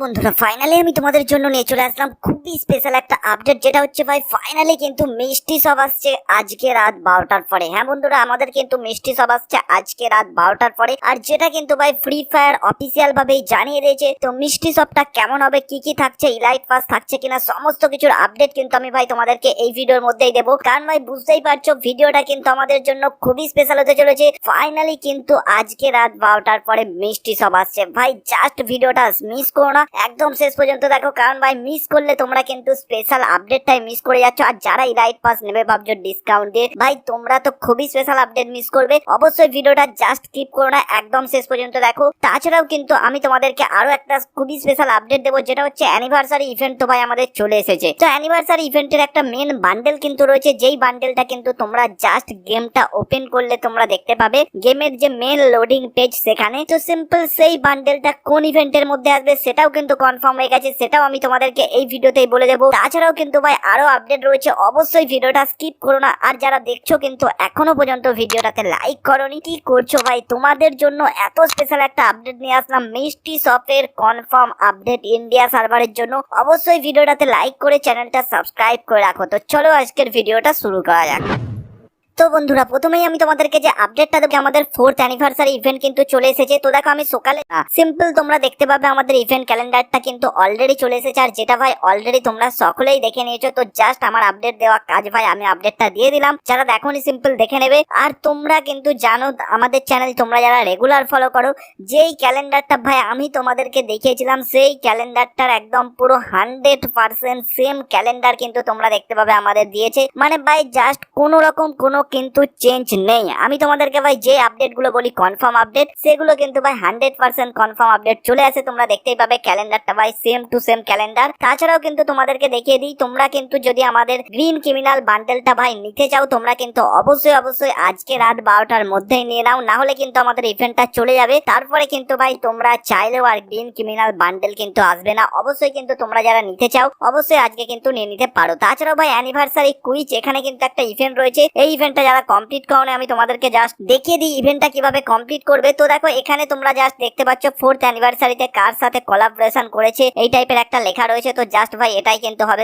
বন্ধুরা ফাইনালি আমি তোমাদের জন্য নিয়ে চলে আসলাম খুবই স্পেশাল একটা আপডেট, যেটা হচ্ছে ভাই ফাইনালি কিন্তু মিষ্টি সব আসছে আজকে রাত 12টার পরে। হ্যাঁ বন্ধুরা, আমাদের কিন্তু মিষ্টি সব আসছে আজকে রাত 12টার পরে, আর যেটা কিন্তু ভাই ফ্রি ফায়ার অফিসিয়াল ভাবেই জানিয়ে দিয়েছে। তো মিষ্টি সবটা কেমন হবে, কি কি থাকছে, ইলাইট পাস থাকছে কিনা, সমস্ত কিছুর আপডেট কিন্তু আমি ভাই তোমাদেরকে এই ভিডিওর মধ্যেই দেবো। কারণ ভাই বুঝতেই পারছো ভিডিওটা কিন্তু আমাদের জন্য খুবই স্পেশাল হতে চলেছে। ফাইনালি কিন্তু আজকে রাত 12টার পরে মিষ্টি সব আসছে। ভাই জাস্ট ভিডিওটা মিস করো না, একদম শেষ পর্যন্ত দেখো, কারণ ভাই মিস করলে তোমরা কিন্তু স্পেশাল আপডেটটাই মিস করে যাচ্ছ। আর যারা ইলাইট পাস নেবে ভাবছো ডিসকাউন্ট দিয়ে, ভাই তোমরা তো খুবই স্পেশাল আপডেট মিস করবে। অবশ্যই ভিডিওটা জাস্ট স্কিপ করো না, একদম শেষ পর্যন্ত দেখো। তাছাড়াও কিন্তু আমি তোমাদেরকে আরো একটা খুবই স্পেশাল আপডেট দেবো, যেটা হচ্ছে অ্যানিভার্সারি ইভেন্ট। তো ভাই আমাদের চলে এসেছে। তো অ্যানিভার্সারি ইভেন্টের একটা মেন বান্ডেল কিন্তু রয়েছে, যেই বান্ডেলটা কিন্তু তোমরা জাস্ট গেমটা ওপেন করলে তোমরা দেখতে পাবে গেমের যে মেন লোডিং পেজ সেখানে। তো সিম্পল সেই বান্ডেলটা কোন ইভেন্টের মধ্যে আসবে সেটাও কিন্তু কনফার্ম হয়ে গেছে, সেটাও আমি তোমাদেরকে এই ভিডিওতেই বলে দেবো। তাছাড়াও কিন্তু ভাই আরো আপডেট রয়েছে, অবশ্যই ভিডিওটা স্কিপ করো না। আর যারা দেখছো কিন্তু এখনো পর্যন্ত ভিডিওটাতে লাইক করোনি, কি করছো ভাই? তোমাদের জন্য এত স্পেশাল একটা আপডেট নিয়ে আসলাম, মিষ্টি শপের কনফার্ম আপডেট ইন্ডিয়া সার্ভারের জন্য। অবশ্যই ভিডিওটাতে লাইক করে চ্যানেলটা সাবস্ক্রাইব করে রাখো। তো চলো আজকের ভিডিওটা শুরু করা যাক। তো বন্ধুরা প্রথমেই আমি তোমাদেরকে যে আপডেটটা দেবো, আমাদের 4th অ্যানিভার্সারি ইভেন্ট কিন্তু চলে এসেছে। তো দেখো আমি সকালে সিম্পল তোমরা দেখতে পাবে আমাদের ইভেন্ট ক্যালেন্ডারটা কিন্তু অলরেডি চলে এসেছে, আর যেটা ভাই অলরেডি তোমরা সকলেই দেখে নিয়েছো। তো জাস্ট আমার আপডেট দেওয়া কাজ ভাই, আমি আপডেটটা দিয়ে দিলাম। যারা দেখোনি সিম্পল দেখে নেবে। আর তোমরা কিন্তু জানো আমাদের চ্যানেল তোমরা যারা রেগুলার ফলো করো, যেই ক্যালেন্ডারটা ভাই আমি তোমাদেরকে দেখিয়েছিলাম, সেই ক্যালেন্ডারটার একদম পুরো 100% সেম ক্যালেন্ডার কিন্তু তোমরা দেখতে পাবে আমাদের দিয়েছে। মানে ভাই জাস্ট কোনো রকম কোনো কিন্তু চেঞ্জ নেই। আমি তোমাদেরকে ভাই যে আপডেট গুলো বলি কনফার্ম আপডেট, সেগুলো কিন্তু ভাই 100% কনফার্ম আপডেট চলে আসে। তোমরা দেখতেই পাবে ক্যালেন্ডারটা ভাই সেম টু সেম ক্যালেন্ডার। তাছাড়াও কিন্তু তোমাদেরকে দেখিয়ে দিই, তোমরা কিন্তু যদি আমাদের গ্রিন ক্রিমিনাল বান্ডেলটা ভাই নিতে চাও, তোমরা কিন্তু অবশ্যই আজকে রাত 12টার মধ্যেই নিয়ে নাও, না হলে কিন্তু আমাদের ইভেন্টটা চলে যাবে। তারপরে কিন্তু ভাই তোমরা চাইলেও আর গ্রিন ক্রিমিনাল বান্ডেল কিন্তু আসবে না। অবশ্যই কিন্তু তোমরা যারা নিতে চাও অবশ্যই আজকে কিন্তু নিয়ে নিতে পারো। তাছাড়াও ভাই অ্যানিভার্সারি কুইজ, এখানে কিন্তু একটা ইভেন্ট রয়েছে। এই ইভেন্টটা যারা কমপ্লিট করো, আমি তোমাদেরকে জাস্ট দেখিয়ে দিই ইভেন্টটা কিভাবে কমপ্লিট করবে। তো দেখো এখানে তোমরা জাস্ট দেখতে পাচ্ছ 4th অ্যানিভার্সারিতে কার সাথে কোলাবোরেশন করেছে, এই টাইপের একটা লেখা রয়েছে। তো জাস্ট ভাই এটাই কিন্তু হবে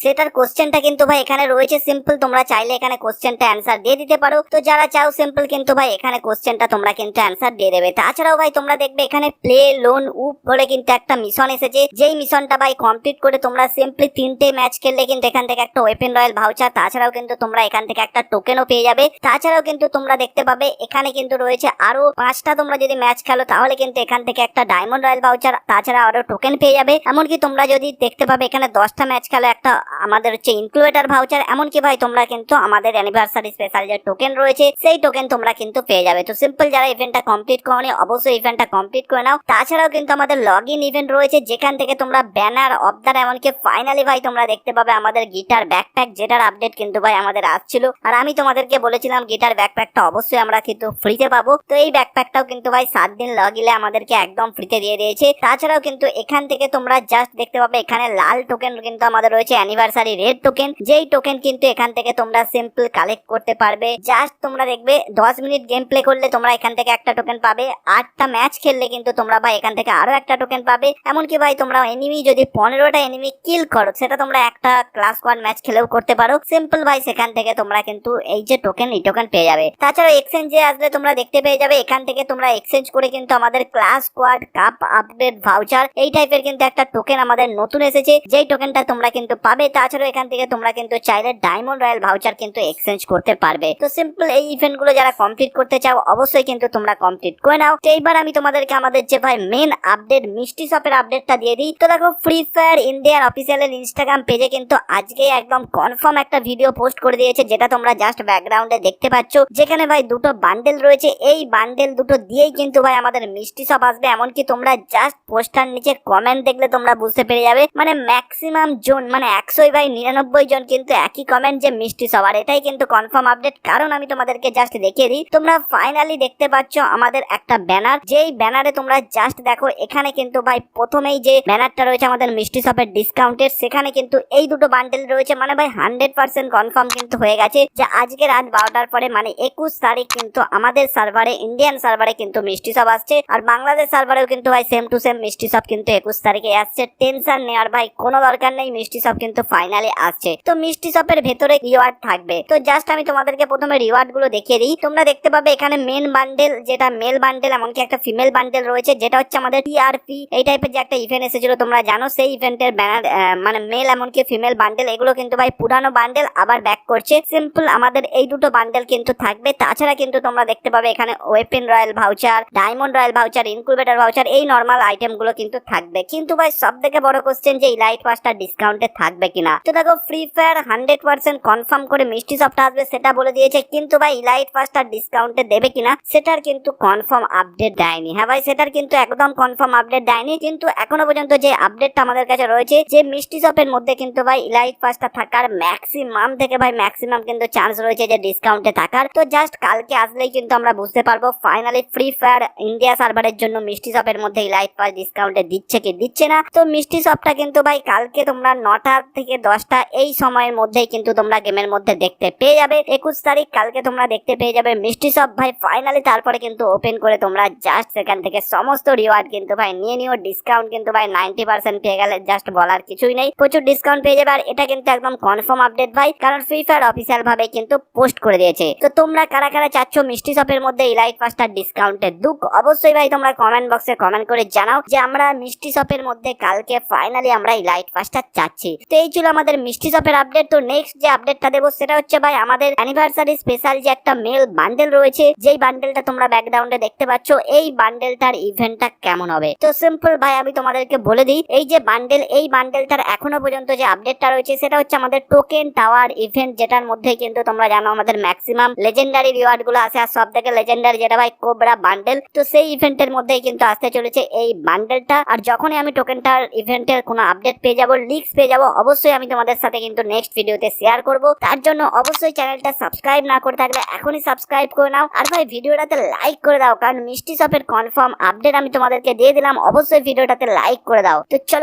সেটার কোশ্চেনটা কিন্তু ভাই এখানে রয়েছে। সিম্পল তোমরা চাইলে এখানে কোশ্চেনটা অ্যান্সার দিয়ে দিতে পারো। তো যারা চাও সিম্পল কিন্তু ভাই এখানে কোশ্চেনটা তোমরা কিন্তু অ্যান্সার দিয়ে দেবে। তাছাড়াও ভাই তোমরা দেখবে এখানে প্লে লোন উপ বলে কিন্তু একটা মিশন এসেছে, যেই মিশনটা ভাই কমপ্লিট করে তোমরা সিম্পলি 3টে ম্যাচ খেললে কিন্তু এখান থেকে একটা ওয়েপেন রয়্যাল ভাউচার, তাছাড়াও কিন্তু তোমরা এখান থেকে একটা টোকেনও পেয়ে যাবে। তাছাড়াও কিন্তু তোমরা দেখতে পাবে এখানে কিন্তু রয়েছে আরো 5টা তোমরা যদি ম্যাচ খেলো তাহলে কিন্তু এখান থেকে একটা ডায়মন্ড রয়্যাল ভাউচার, তাছাড়া আরো টোকেন পেয়ে যাবে। এমনকি তোমরা যদি দেখতে পাবে এখানে 10টা ম্যাচ খেলো একটা আমাদের হচ্ছে ইনক্লুডেটার ভাউচার। এমনকি ভাই তোমরা কিন্তু আমাদের অ্যানিভার্সারি স্পেশাল যে টোকেন রয়েছে সেই টোকেন তোমরা কিন্তু পেয়ে যাবে। তো সিম্পল যারা ইভেন্টটা কমপ্লিট করোনি অবশ্যই ইভেন্টটা কমপ্লিট করে নাও। তাছাড়াও কিন্তু আমাদের লগ ইন ইভেন্ট রয়েছে, যেখান থেকে তোমরা ব্যানার অবদার, এমনকি ফাইনালি ভাই তোমরা দেখতে পাবে আমাদের গিটার ব্যাকপ্যাক, যেটার আপডেট কিন্তু ভাই আমাদের আসছিল। আর আমি তোমাদেরকে বলেছিলাম গিটার ব্যাকপ্যাকটা অবশ্যই আমরা কিন্তু ফ্রিতে পাবো। তো এই ব্যাকপ্যাকটাও কিন্তু ভাই 7 দিন লগ ইনে আমাদেরকে একদম ফ্রিতে দিয়ে দিয়েছে। তাছাড়াও কিন্তু এখান থেকে তোমরা জাস্ট দেখতে পাবে এখানে লাল টোকেন কিন্তু আমাদের রয়েছে অ্যানিভার্সারি রেড টোকেন, যেই টোকেন কিন্তু এখান থেকে তোমরা সিম্পল কালেক্ট করতে পারবে। জাস্ট তোমরা দেখবে 10 মিনিট গেম প্লে করলে তোমরা এখান থেকে একটা টোকেন পাবে, 8টা ম্যাচ খেললে কিন্তু তোমরা ভাই এখান থেকে আরো একটা টোকেন পাবে। এমনকি ভাই তোমরা এনিমি যদি 15টা এনিমি কিল করো, সেটা তোমরা একটা ক্লাস 1 ম্যাচ খেলেও করতে পারো। সিম্পল ভাই সেখান থেকে তোমরা কিন্তু এই যে টোকেন, এই টোকেন পেয়ে যাবে। তাছাড়া এক্সচেঞ্জে আসলে তোমরা দেখতে পেয়ে যাবে এখান থেকে তোমরা এক্সচেঞ্জ করে কিন্তু আমাদের class squad cup update voucher, এই টাইপের কিন্তু একটা টোকেন আমাদের নতুন এসেছে, যেই টোকেনটা তোমরা কিন্তু পাবে। তাছাড়া এখান থেকে তোমরা কিন্তু চাইলে ডায়মন্ড রয়্যাল ভাউচার কিন্তু এক্সচেঞ্জ করতে পারবে। তো সিম্পল এই ইভেন্ট গুলো যারা কমপ্লিট করতে চাও অবশ্যই কিন্তু তোমরা কমপ্লিট করে নাও। তো এইবার আমি তোমাদেরকে আমাদের যে ভাই মেন আপডেট মিষ্টি শপের আপডেটটা দিয়ে দিই। তো দেখো ফ্রি ফায়ার ইন্ডিয়ার অফিসিয়ালের ইনস্টাগ্রাম পেজে কিন্তু আজকে একদম কনফার্ম একটা ভিডিও পোস্ট করে দিয়েছে, যেটা তোমরা জাস্ট ব্যাকগ্রাউন্ডে দেখতে পাচ্ছ, যেখানে ভাই দুটো বান্ডেল রয়েছে। এই বান্ডেল দুটো দিয়েই কিন্তু ভাই আমাদের মিষ্টি শপ আসবে। এমনকি তোমরা জাস্ট পোস্টার নিচে কমেন্ট দেখলে তোমরা বুঝতে পেরে যাবে, মানে ম্যাক্সিমাম জন মানে 100/99 জন কিন্তু একই কমেন্ট যে মিষ্টি শপ। আর এটাই কিন্তু কনফার্ম আপডেট, কারণ আমি তোমাদেরকে জাস্ট দেখিয়ে দিই। তোমরা ফাইনালি দেখতে পাচ্ছ আমাদের একটা ব্যানার, যেই ব্যানারে তোমরা জাস্ট দেখো এখানে কিন্তু ভাই প্রথমেই যে ব্যানারটা রয়েছে আমাদের মিষ্টি শপের ডিসকাউন্টের, সেখানে কিন্তু এই দুটো বান্ডেল রয়েছে। মানে ভাই 100% কনফার্ম কিন্তু হয়ে গেছে যে আজকে আজকে রাত 12টার পরে মানে 21 তারিখ কিন্তু আমাদের সার্ভারে ইন্ডিয়ান সার্ভারে কিন্তু মিষ্টি সব আসছে, আর বাংলাদেশ সার্ভারেও কিন্তু ভাই সেম টু সেম মিষ্টি সব কিন্তু 21 তারিখে আসছে। টেনশন নেওয়ার ভাই কোনো দরকার নেই, মিষ্টি সব কিন্তু ফাইনালি আসছে। তো মিষ্টি সপের ভেতরে রিওয়ার্ড থাকবে, তো জাস্ট আমি তোমাদেরকে প্রথমে রিওয়ার্ড গুলো দেখিয়ে দিই। তোমরা দেখতে পাবে এখানে মেন বান্ডেল, যেটা মেল বান্ডেল, এমনকি একটা ফিমেল বান্ডেল রয়েছে, যেটা হচ্ছে আমাদের টিআরপি এই টাইপের যে একটা ইভেন্ট এসেছিল তোমরা জানো, সেই ইভেন্টের ব্যানার মানে মেল এমনকি ফিমেল বান্ডেল, এগুলো কিন্তু ভাই পুরানো বান্ডেল আবার ব্যাক করছে। সিম্পল আমাদের এই দুটো বান্ডেল কিন্তু থাকবে। তাছাড়া কিন্তু তোমরা দেখতে পাবে এখানে weapon royal voucher, diamond royal voucher, incubator voucher, এই নর্মাল আইটেম গুলো কিন্তু থাকবে। কিন্তু ভাই সব থেকে বড় কোশ্চেন যে ইলাইট পাসটা ডিসকাউন্টে থাকবে কিনা। তো দেখো ফ্রি ফায়ার 100% কনফার্ম করে মিষ্টি সফট আসবে সেটা বলে দিয়েছে, কিন্তু ভাই ইলাইট পাসটা ডিসকাউন্টে দেবে কিনা সেটার কিন্তু কনফার্ম আপডেট দেয়নি। হ্যাঁ ভাই, সেটার কিন্তু একদম কনফার্ম আপডেট দেয়নি, কিন্তু এখনো পর্যন্ত যে আপডেটটা আমাদের কাছে রয়েছে যে মিষ্টি শপের মধ্যে কিন্তু ভাই ইলাইট পাসটা থাকার ম্যাক্সিমাম থেকে ভাই ম্যাক্সিমাম কিন্তু চান্স রয়েছে যে ডিসকাউন্টে থাকার। তো জাস্ট কালকে আসলেই কিন্তু আমরা বুঝতে পারবো ফাইনালি ফ্রি ফায়ার ইন্ডিয়া সার্ভারের জন্য মিষ্টি শপের মধ্যে ইলাইট পাস ডিসকাউন্টে দিচ্ছে কি দিচ্ছে না। তো মিষ্টি শপটা কিন্তু ভাই কালকে তোমরা 9টা থেকে 10টা এই সময়ের মধ্যেই কিন্তু তোমরা গেমের মধ্যে দেখতে পেয়ে যাবে। 21 তারিখ কালকে তোমরা দেখতে পেয়ে যাবে মিষ্টি শপ ভাই ফাইনালি। তারপরে কিন্তু ওপেন করে তোমরা জাস্ট সেখান থেকে সমস্ত রিওয়ার্ড কিন্তু ভাই নিয়ে নিও। ডিসকাউন্ট কিন্তু ভাই 90% পেয়ে গেলে জাস্ট বলার কিছুই নেই, প্রচুর ডিসকাউন্ট পেয়ে যাবে। আর এটা কিন্তু একদম কনফার্ম আপডেট ভাই, কারণ ফ্রি ফায়ার অফিসিয়াল ভাবে কিন্তু পোস্ট করে দিয়েছে। তো তোমরা কারা কারা চাচ্ছ মিষ্টি শপের মধ্যে ইলাইট পাসটা ডিসকাউন্টের দুঃখ, অবশ্যই ভাই তোমরা কমেন্ট বক্সে কমেন্ট করে জানাও যে আমরা মিষ্টি শপের মধ্যে কালকে ফাইনালি আমরা ইলাইট পাসটা চাচ্ছি। তো এই ছিল আমাদের মিষ্টি শপের আপডেট। তো নেক্সট যে আপডেটটা দেবো সেটা হচ্ছে ভাই আমাদের অ্যানিভার্সারি স্পেশাল যে একটা মেল বান্ডেল রয়েছে, যেই বান্ডেলটা তোমরা ব্যাকগ্রাউন্ডে দেখতে পাচ্ছ, এই বান্ডেলটার ইভেন্টটা কেমন হবে। তো সিম্পল ভাই আমি তোমাদেরকে বলে দিই, এই যে বান্ডেল, এই বান্ডেলটার এখনো পর্যন্ত যে আপডেটটা রয়েছে সেটা হচ্ছে আমাদের টোকেন টাওয়ার ইভেন্ট, যেটার মধ্যে কিন্তু তোমরা জানো আমাদের ম্যাক্সিমাম লেজেন্ডারি রিওয়ার্ড গুলো আসে, আর সব থেকে লেজেন্ডারি যেটা ভাই কোবরা বান্ডেল। তো সেই ইভেন্টের মধ্যেই কিন্তু আসতে চলেছে এই বান্ডেলটা। আর যখনই আমি টোকেন টাওয়ার ইভেন্টের কোনো আপডেট পেয়ে যাবো, লিক্স পেয়ে যাবো, অবশ্যই আমি তোমাদের সাথে কিন্তু নেক্সট ভিডিওতে শেয়ার করব। তার জন্য অবশ্যই চ্যানেলটা সাবস্ক্রাইব না করে থাকলে এখনই সাবস্ক্রাইব করে নাও, আর ভাই ভিডিওটাতে লাইক করে দাও, কারণ মিষ্টি শপের কনফার্ম আপডেট আমি তোমাদেরকে দিয়ে দিলাম, অবশ্যই ভিডিওটাতে লাইক করে দাও। তো চলো